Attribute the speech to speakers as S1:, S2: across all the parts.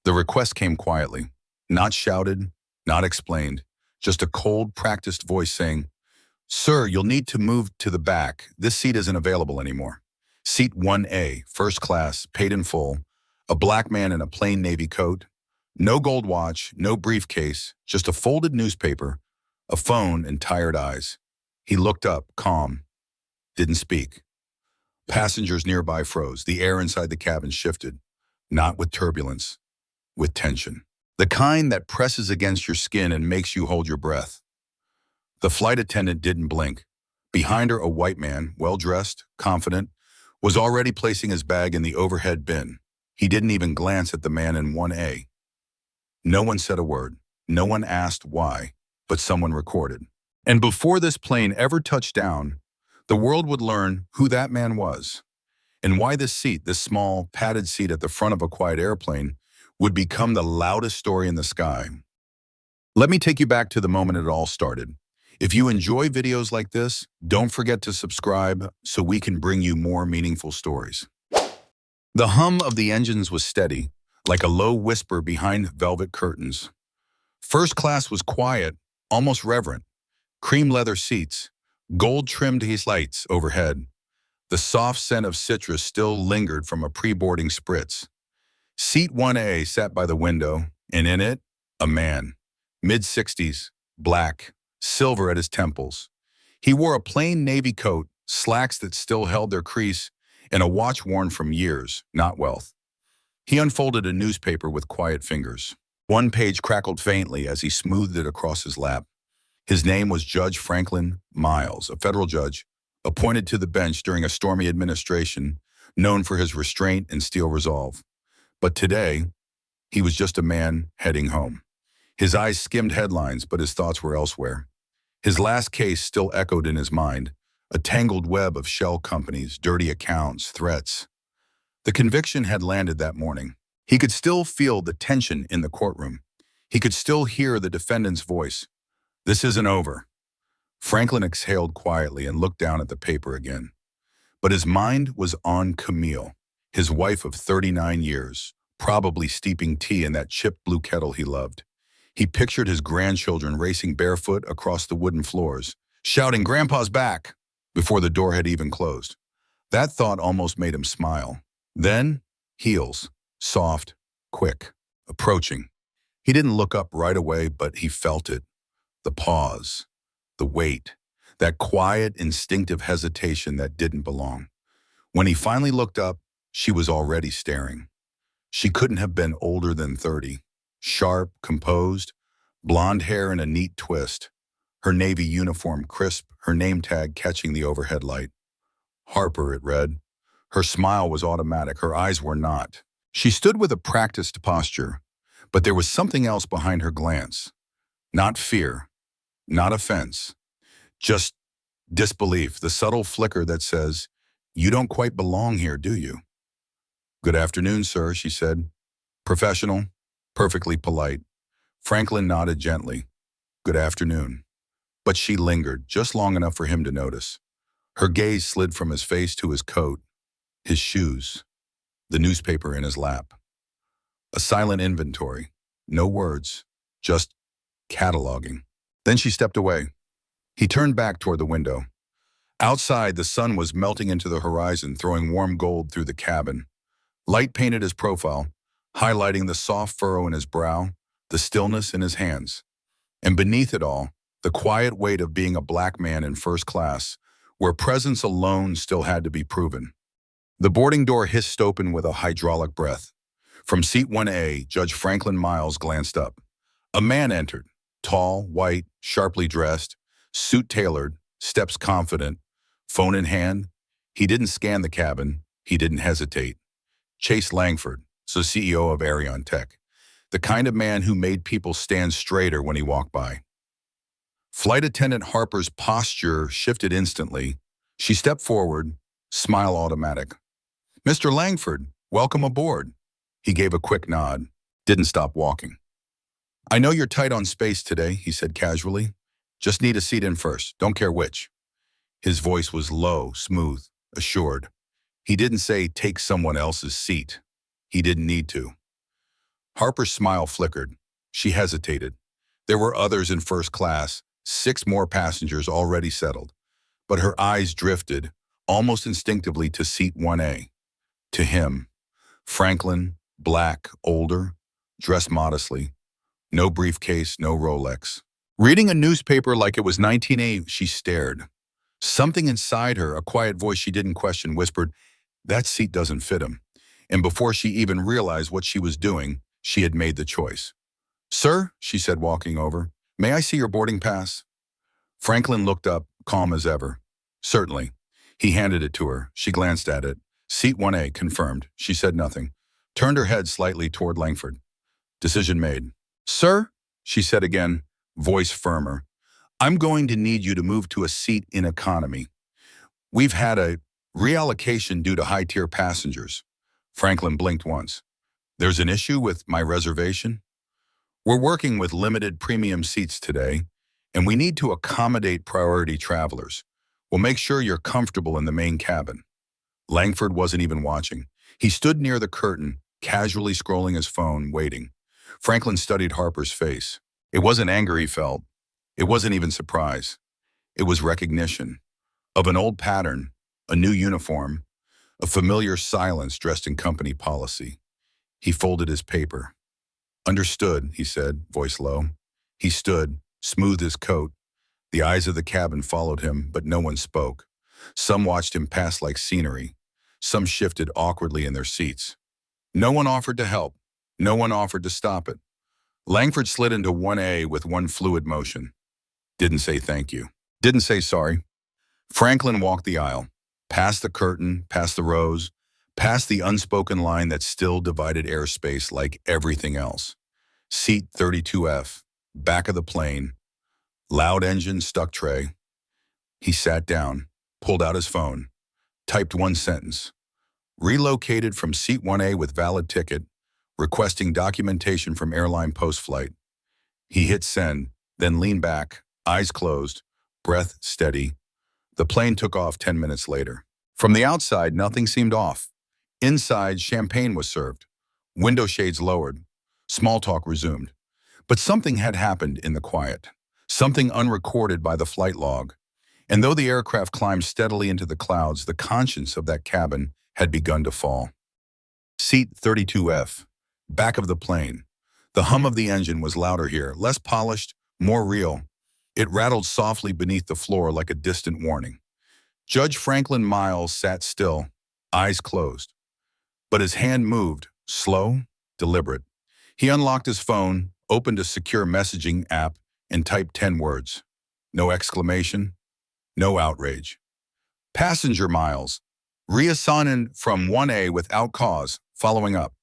S1: The request came quietly, not shouted, not explained, just a cold, practiced voice saying, "Sir, you'll need to move to the back. This seat isn't available anymore. Seat 1A, first class, paid in full, a black man in a plain navy coat, no gold watch, no briefcase, just a folded newspaper, a phone, and tired eyes." He looked up, calm, didn't speak. Passengers nearby froze. The air inside the cabin shifted, not with turbulence, with tension. The kind that presses against your skin and makes you hold your breath. The flight attendant didn't blink. Behind her, a white man, well-dressed, confident, was already placing his bag in the overhead bin. He didn't even glance at the man in 1A. No one said a word. No one asked why, but someone recorded. And before this plane ever touched down, the world would learn who that man was and why this seat, this small, padded seat at the front of a quiet airplane, would become the loudest story in the sky. Let me take you back to the moment it all started. If you enjoy videos like this, don't forget to subscribe so we can bring you more meaningful stories. The hum of the engines was steady, like a low whisper behind velvet curtains. First class was quiet, almost reverent. Cream leather seats, gold-trimmed lights overhead. The soft scent of citrus still lingered from a pre-boarding spritz. Seat 1A sat by the window, and in it, a man. Mid-60s, black, silver at his temples. He wore a plain navy coat, slacks that still held their crease, and a watch worn from years, not wealth. He unfolded a newspaper with quiet fingers. One page crackled faintly as he smoothed it across his lap. His name was Judge Franklin Miles, a federal judge, appointed to the bench during a stormy administration, known for his restraint and steel resolve. But today, he was just a man heading home. His eyes skimmed headlines, but his thoughts were elsewhere. His last case still echoed in his mind, a tangled web of shell companies, dirty accounts, threats. The conviction had landed that morning. He could still feel the tension in the courtroom. He could still hear the defendant's voice. "This isn't over." Franklin exhaled quietly and looked down at the paper again. But his mind was on Camille, his wife of 39 years, probably steeping tea in that chipped blue kettle he loved. He pictured his grandchildren racing barefoot across the wooden floors, shouting, "Grandpa's back," before the door had even closed. That thought almost made him smile. Then, heels, soft, quick, approaching. He didn't look up right away, but he felt it. The pause, the wait, that quiet, instinctive hesitation that didn't belong. When he finally looked up, she was already staring. She couldn't have been older than 30. Sharp, composed, blonde hair in a neat twist. Her navy uniform crisp, her name tag catching the overhead light. Harper, it read. Her smile was automatic, her eyes were not. She stood with a practiced posture, but there was something else behind her glance. Not fear, not offense, just disbelief, the subtle flicker that says, "You don't quite belong here, do you?" "Good afternoon, sir," she said. Professional, perfectly polite. Franklin nodded gently. "Good afternoon." But she lingered, just long enough for him to notice. Her gaze slid from his face to his coat, his shoes, the newspaper in his lap. A silent inventory, no words, just cataloging. Then she stepped away. He turned back toward the window. Outside, the sun was melting into the horizon, throwing warm gold through the cabin. Light painted his profile, highlighting the soft furrow in his brow, the stillness in his hands. And beneath it all, the quiet weight of being a black man in first class, where presence alone still had to be proven. The boarding door hissed open with a hydraulic breath. From seat 1A, Judge Franklin Miles glanced up. A man entered, tall, white, sharply dressed, suit tailored, steps confident, phone in hand. He didn't scan the cabin. He didn't hesitate. Chase Langford, CEO of Arion Tech, the kind of man who made people stand straighter when he walked by. Flight attendant Harper's posture shifted instantly. She stepped forward, smile automatic. "Mr. Langford, welcome aboard." He gave a quick nod, didn't stop walking. "I know you're tight on space today," he said casually. "Just need a seat in first, don't care which." His voice was low, smooth, assured. He didn't say, "Take someone else's seat." He didn't need to. Harper's smile flickered. She hesitated. There were others in first class, 6 more passengers already settled. But her eyes drifted, almost instinctively, to seat 1A. To him. Franklin, black, older, dressed modestly. No briefcase, no Rolex. Reading a newspaper like it was 1980, she stared. Something inside her, a quiet voice she didn't question, whispered, "That seat doesn't fit him." And before she even realized what she was doing, she had made the choice. "Sir," she said, walking over, "may I see your boarding pass?" Franklin looked up, calm as ever. "Certainly." He handed it to her. She glanced at it. "Seat 1A, confirmed." She said nothing. Turned her head slightly toward Langford. "Decision made." "Sir," she said again, voice firmer, "I'm going to need you to move to a seat in economy. We've had a reallocation due to high-tier passengers." Franklin blinked once. "There's an issue with my reservation?" "We're working with limited premium seats today, and we need to accommodate priority travelers. We'll make sure you're comfortable in the main cabin." Langford wasn't even watching. He stood near the curtain, casually scrolling his phone, waiting. Franklin studied Harper's face. It wasn't anger he felt. It wasn't even surprise. It was recognition. Of an old pattern, a new uniform, a familiar silence dressed in company policy. He folded his paper. "Understood," he said, voice low. He stood, smoothed his coat. The eyes of the cabin followed him, but no one spoke. Some watched him pass like scenery. Some shifted awkwardly in their seats. No one offered to help. No one offered to stop it. Langford slid into 1A with one fluid motion. Didn't say thank you. Didn't say sorry. Franklin walked the aisle, past the curtain, past the rows, past the unspoken line that still divided airspace like everything else. Seat 32F, back of the plane, loud engine, stuck tray. He sat down, pulled out his phone, typed one sentence. "Relocated from seat 1A with valid ticket, requesting documentation from airline post-flight." He hit send, then leaned back, eyes closed, breath steady. The plane took off 10 minutes later. From the outside, nothing seemed off. Inside, champagne was served. Window shades lowered. Small talk resumed. But something had happened in the quiet. Something unrecorded by the flight log. And though the aircraft climbed steadily into the clouds, the conscience of that cabin had begun to fall. Seat 32F, back of the plane. The hum of the engine was louder here, less polished, more real. It rattled softly beneath the floor like a distant warning. Judge Franklin Miles sat still, eyes closed. But his hand moved, slow, deliberate. He unlocked his phone, opened a secure messaging app, and typed 10 words. No exclamation, no outrage. "Passenger Miles, reassigned from 1A without cause, following up."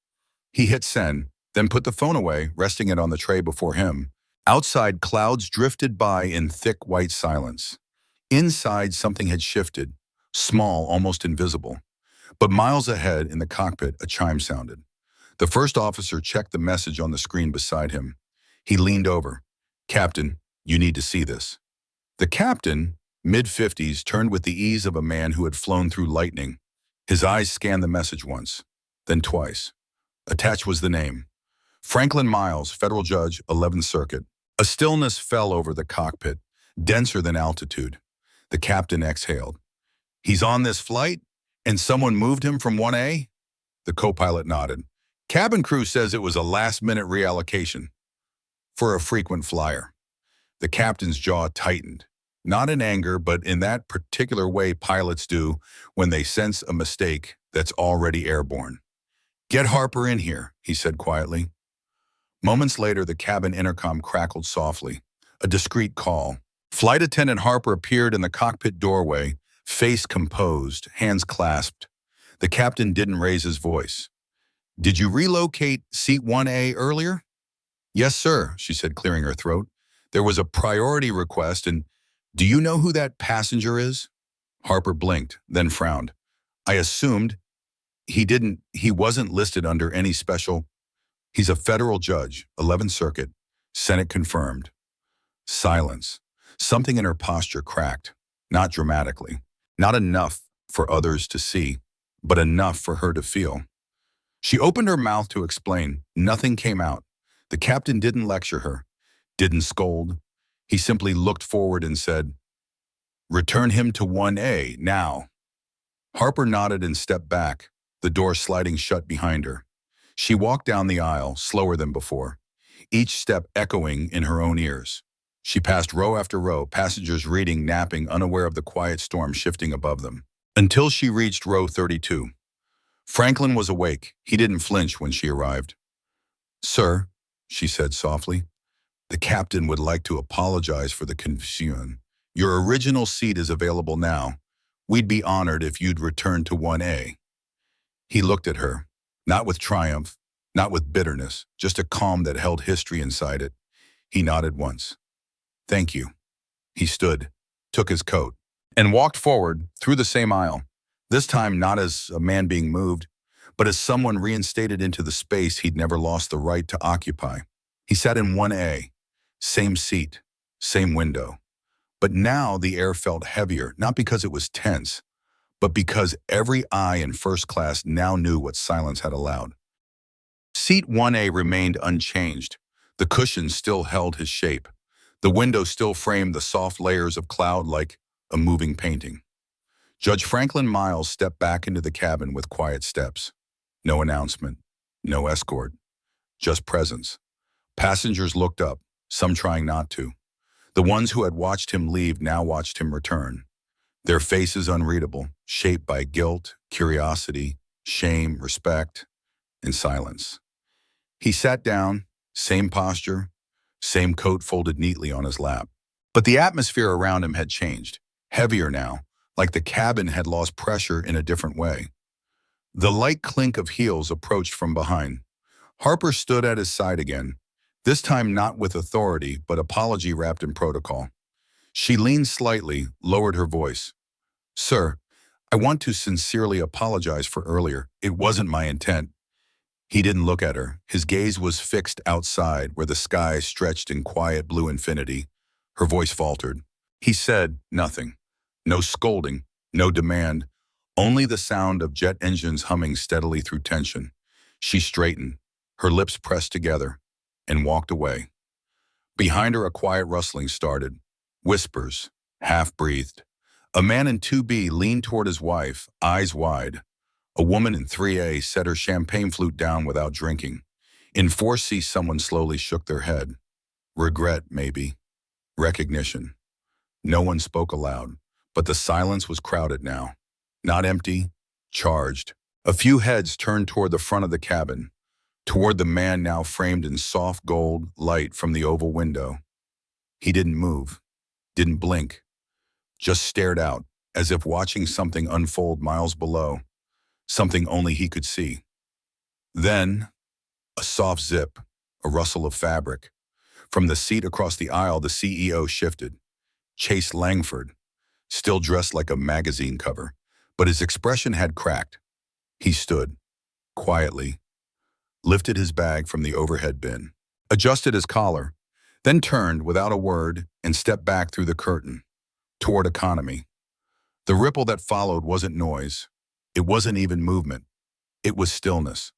S1: He hit send, then put the phone away, resting it on the tray before him. Outside, clouds drifted by in thick white silence. Inside, something had shifted, small, almost invisible. But miles ahead, in the cockpit, a chime sounded. The first officer checked the message on the screen beside him. He leaned over. "Captain, you need to see this." The captain, mid-50s, turned with the ease of a man who had flown through lightning. His eyes scanned the message once, then twice. Attached was the name. Franklin Miles, federal judge, 11th Circuit. A stillness fell over the cockpit, denser than altitude. The captain exhaled. "He's on this flight, and someone moved him from 1A? The co-pilot nodded. "Cabin crew says it was a last-minute reallocation for a frequent flyer." The captain's jaw tightened, not in anger, but in that particular way pilots do when they sense a mistake that's already airborne. "Get Harper in here," he said quietly. Moments later, the cabin intercom crackled softly. A discreet call. Flight attendant Harper appeared in the cockpit doorway, face composed, hands clasped. The captain didn't raise his voice. "Did you relocate seat 1A earlier?" "Yes, sir," she said, clearing her throat. "There was a priority request, and do you know who that passenger is?" Harper blinked, then frowned. "I assumed he wasn't listed under any special. He's a federal judge, 11th Circuit, Senate confirmed." Silence. Something in her posture cracked, not dramatically, not enough for others to see, but enough for her to feel. She opened her mouth to explain. Nothing came out. The captain didn't lecture her, didn't scold. He simply looked forward and said, "Return him to 1A, now." Harper nodded and stepped back, the door sliding shut behind her. She walked down the aisle, slower than before, each step echoing in her own ears. She passed row after row, passengers reading, napping, unaware of the quiet storm shifting above them, until she reached row 32. Franklin was awake. He didn't flinch when she arrived. "Sir," she said softly, "the captain would like to apologize for the confusion. Your original seat is available now. We'd be honored if you'd return to 1A. He looked at her, not with triumph, not with bitterness, just a calm that held history inside it. He nodded once. "Thank you." He stood, took his coat, and walked forward through the same aisle, this time not as a man being moved, but as someone reinstated into the space he'd never lost the right to occupy. He sat in 1A, same seat, same window. But now the air felt heavier, not because it was tense, but because every eye in first class now knew what silence had allowed. Seat 1A remained unchanged. The cushion still held his shape. The window still framed the soft layers of cloud like a moving painting. Judge Franklin Miles stepped back into the cabin with quiet steps. No announcement, no escort, just presence. Passengers looked up, some trying not to. The ones who had watched him leave now watched him return. Their faces unreadable, shaped by guilt, curiosity, shame, respect, and silence. He sat down, same posture, same coat folded neatly on his lap. But the atmosphere around him had changed, heavier now, like the cabin had lost pressure in a different way. The light clink of heels approached from behind. Harper stood at his side again, this time not with authority, but apology wrapped in protocol. She leaned slightly, lowered her voice. "Sir, I want to sincerely apologize for earlier. It wasn't my intent." He didn't look at her. His gaze was fixed outside, where the sky stretched in quiet blue infinity. Her voice faltered. He said nothing. No scolding, no demand, only the sound of jet engines humming steadily through tension. She straightened, her lips pressed together, and walked away. Behind her, a quiet rustling started. Whispers, half-breathed. A man in 2B leaned toward his wife, eyes wide. A woman in 3A set her champagne flute down without drinking. In 4C, someone slowly shook their head. Regret, maybe. Recognition. No one spoke aloud, but the silence was crowded now. Not empty, charged. A few heads turned toward the front of the cabin, toward the man now framed in soft gold light from the oval window. He didn't move, didn't blink, just stared out, as if watching something unfold miles below, something only he could see. Then, a soft zip, a rustle of fabric. From the seat across the aisle, the CEO shifted. Chase Langford, still dressed like a magazine cover, but his expression had cracked. He stood, quietly, lifted his bag from the overhead bin, adjusted his collar, then turned without a word and stepped back through the curtain, toward economy. The ripple that followed wasn't noise. It wasn't even movement. It was stillness,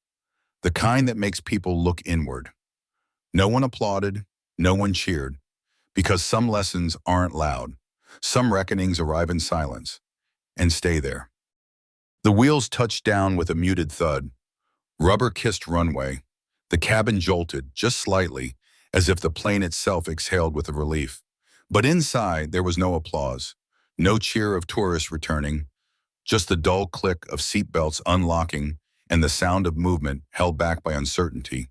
S1: the kind that makes people look inward. No one applauded, no one cheered, because some lessons aren't loud. Some reckonings arrive in silence and stay there. The wheels touched down with a muted thud. Rubber-kissed runway. The cabin jolted, just slightly, as if the plane itself exhaled with a relief. But inside, there was no applause, no cheer of tourists returning, just the dull click of seatbelts unlocking and the sound of movement held back by uncertainty.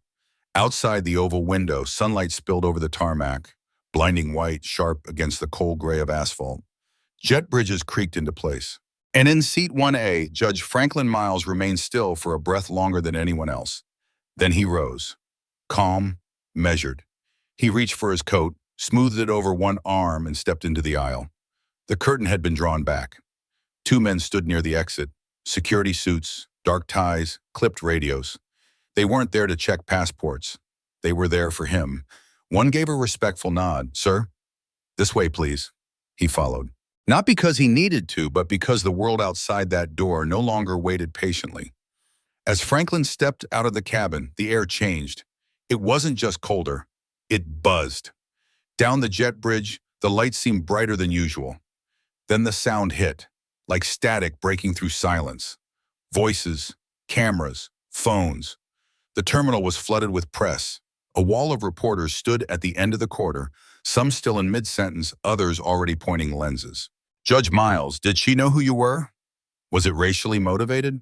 S1: Outside the oval window, sunlight spilled over the tarmac, blinding white, sharp against the cold gray of asphalt. Jet bridges creaked into place. And in seat 1A, Judge Franklin Miles remained still for a breath longer than anyone else. Then he rose. Calm, measured. He reached for his coat, smoothed it over one arm, and stepped into the aisle. The curtain had been drawn back. Two men stood near the exit. Security suits, dark ties, clipped radios. They weren't there to check passports. They were there for him. One gave a respectful nod. "Sir, this way, please." He followed. Not because he needed to, but because the world outside that door no longer waited patiently. As Franklin stepped out of the cabin, the air changed. It wasn't just colder. It buzzed. Down the jet bridge, the lights seemed brighter than usual. Then the sound hit, like static breaking through silence. Voices, cameras, phones. The terminal was flooded with press. A wall of reporters stood at the end of the corridor, some still in mid-sentence, others already pointing lenses. Judge Miles, did she know who you were? Was it racially motivated?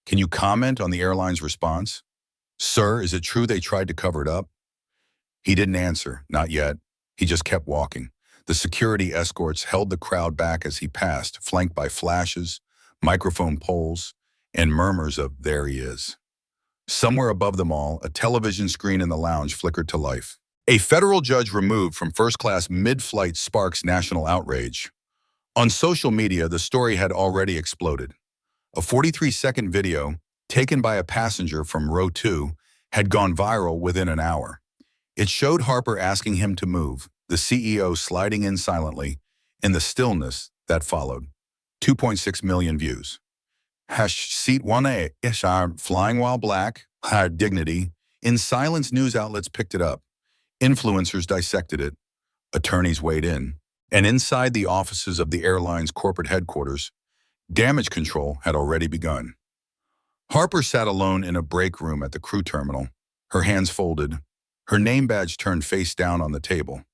S1: Can you comment on the airline's response? Sir, is it true they tried to cover it up? He didn't answer, not yet. He just kept walking. The security escorts held the crowd back as he passed, flanked by flashes, microphone poles, and murmurs of "there he is." Somewhere above them all, a television screen in the lounge flickered to life. A federal judge removed from first class mid-flight sparks national outrage. On social media, the story had already exploded. A 43-second video, taken by a passenger from row 2, had gone viral within an hour. It showed Harper asking him to move, the CEO sliding in silently, in the stillness that followed. 2.6 million views. Seat 1A, flying while black, had dignity. In silence, news outlets picked it up. Influencers dissected it. Attorneys weighed in. And inside the offices of the airline's corporate headquarters, damage control had already begun. Harper sat alone in a break room at the crew terminal, her hands folded, her name badge turned face down on the table.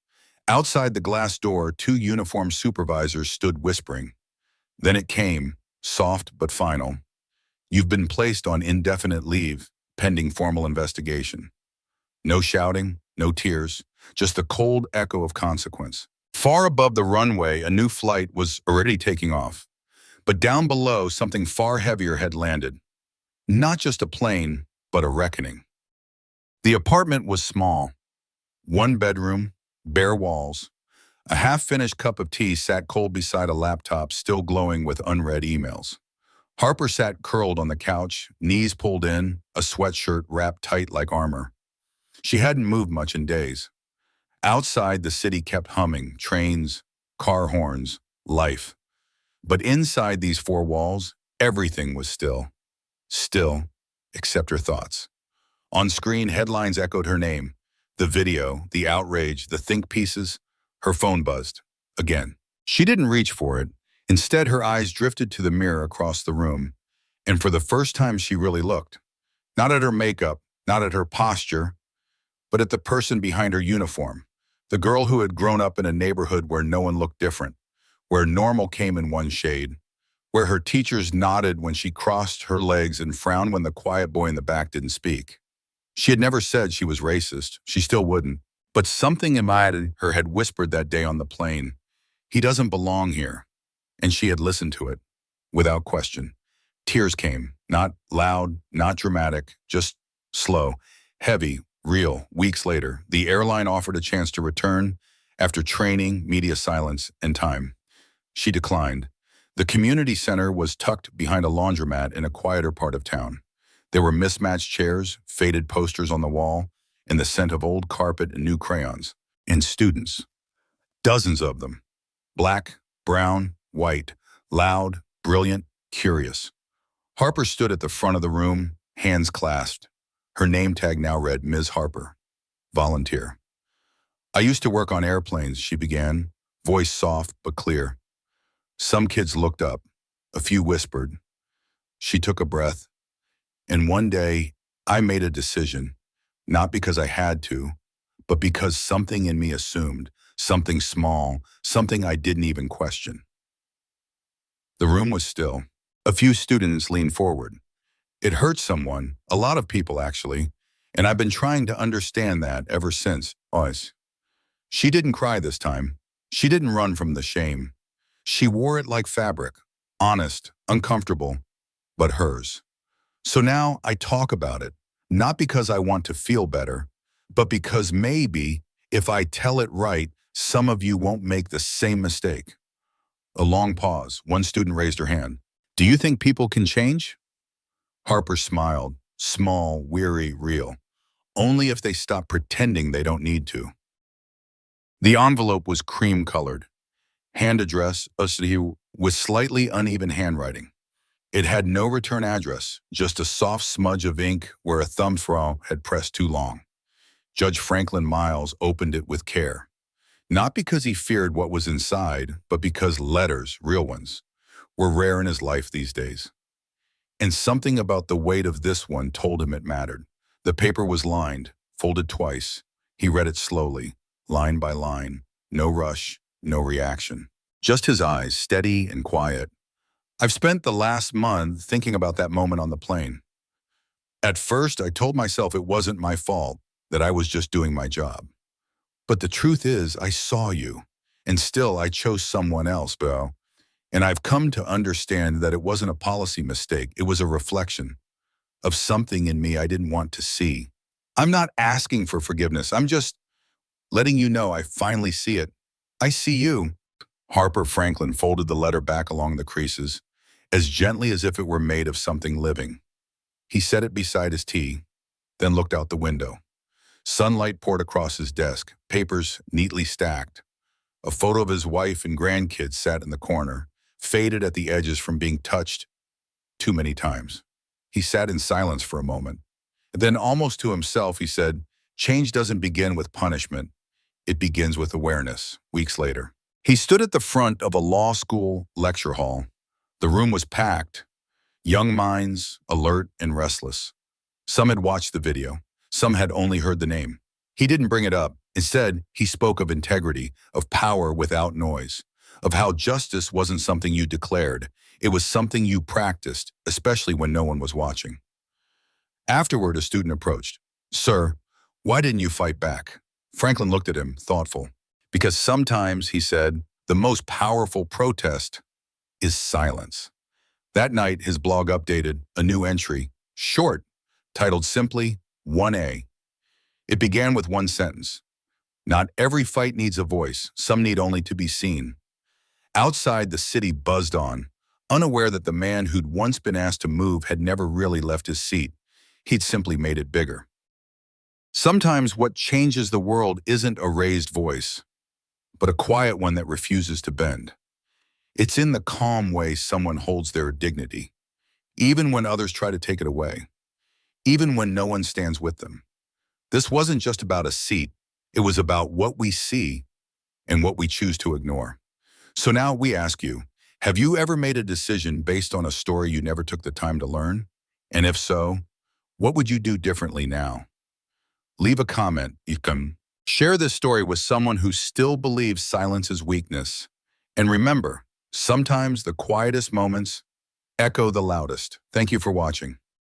S1: Outside the glass door, 2 uniformed supervisors stood whispering. Then it came, soft but final. You've been placed on indefinite leave, pending formal investigation. No shouting, no tears, just the cold echo of consequence. Far above the runway, a new flight was already taking off. But down below, something far heavier had landed. Not just a plane, but a reckoning. The apartment was small. 1 bedroom, bare walls. A half-finished cup of tea sat cold beside a laptop still glowing with unread emails. Harper sat curled on the couch, knees pulled in, a sweatshirt wrapped tight like armor. She hadn't moved much in days. Outside, the city kept humming, trains, car horns, life. But inside these 4 walls, everything was still. Still, except her thoughts. On screen, headlines echoed her name. The video, the outrage, the think pieces. Her phone buzzed. Again. She didn't reach for it. Instead, her eyes drifted to the mirror across the room. And for the first time, she really looked. Not at her makeup, not at her posture, but at the person behind her uniform. The girl who had grown up in a neighborhood where no one looked different, where normal came in one shade, where her teachers nodded when she crossed her legs and frowned when the quiet boy in the back didn't speak. She had never said she was racist. She still wouldn't. But something inside her had whispered that day on the plane, "He doesn't belong here." And she had listened to it, without question. Tears came, not loud, not dramatic, just slow, heavy, real. Weeks later, the airline offered a chance to return after training, media silence, and time. She declined. The community center was tucked behind a laundromat in a quieter part of town. There were mismatched chairs, faded posters on the wall, and the scent of old carpet and new crayons. And students. Dozens of them. Black, brown, white, loud, brilliant, curious. Harper stood at the front of the room, hands clasped. Her name tag now read Ms. Harper, volunteer. "I used to work on airplanes," she began, voice soft but clear. Some kids looked up. A few whispered. She took a breath. And one day, I made a decision, not because I had to, but because something in me assumed, something small, something I didn't even question. The room was still. A few students leaned forward. It hurt someone, a lot of people actually, and I've been trying to understand that ever since. She didn't cry this time. She didn't run from the shame. She wore it like fabric, honest, uncomfortable, but hers. So now I talk about it, not because I want to feel better, but because maybe if I tell it right, some of you won't make the same mistake. A long pause. One student raised her hand. "Do you think people can change?" Harper smiled, small, weary, real. Only if they stop pretending they don't need to. The envelope was cream-colored. Hand address, with slightly uneven handwriting. It had no return address, just a soft smudge of ink where a thumbnail had pressed too long. Judge Franklin Miles opened it with care, not because he feared what was inside, but because letters, real ones, were rare in his life these days. And something about the weight of this one told him it mattered. The paper was lined, folded twice. He read it slowly, line by line. No rush, no reaction. Just his eyes, steady and quiet. I've spent the last month thinking about that moment on the plane. At first, I told myself it wasn't my fault, that I was just doing my job. But the truth is, I saw you, and still I chose someone else, bro. And I've come to understand that it wasn't a policy mistake. It was a reflection of something in me I didn't want to see. I'm not asking for forgiveness. I'm just letting you know I finally see it. I see you. Harper Franklin folded the letter back along the creases, as gently as if it were made of something living. He set it beside his tea, then looked out the window. Sunlight poured across his desk, papers neatly stacked. A photo of his wife and grandkids sat in the corner, faded at the edges from being touched too many times. He sat in silence for a moment. Then, almost to himself, he said, "Change doesn't begin with punishment. It begins with awareness." Weeks later, he stood at the front of a law school lecture hall. The room was packed, young minds, alert and restless. Some had watched the video. Some had only heard the name. He didn't bring it up. Instead, he spoke of integrity, of power without noise, of how justice wasn't something you declared. It was something you practiced, especially when no one was watching. Afterward, a student approached. "Sir, why didn't you fight back?" Franklin looked at him, thoughtful. "Because sometimes," he said, "the most powerful protest is silence." That night, his blog updated a new entry, short, titled simply 1A. It began with one sentence. "Not every fight needs a voice. Some need only to be seen." Outside, the city buzzed on, unaware that the man who'd once been asked to move had never really left his seat. He'd simply made it bigger. Sometimes what changes the world isn't a raised voice, but a quiet one that refuses to bend. It's in the calm way someone holds their dignity, even when others try to take it away, even when no one stands with them. This wasn't just about a seat. It was about what we see and what we choose to ignore. So now we ask you, have you ever made a decision based on a story you never took the time to learn? And if so, what would you do differently now? Leave a comment. You can share this story with someone who still believes silence is weakness. And remember, sometimes the quietest moments echo the loudest. Thank you for watching.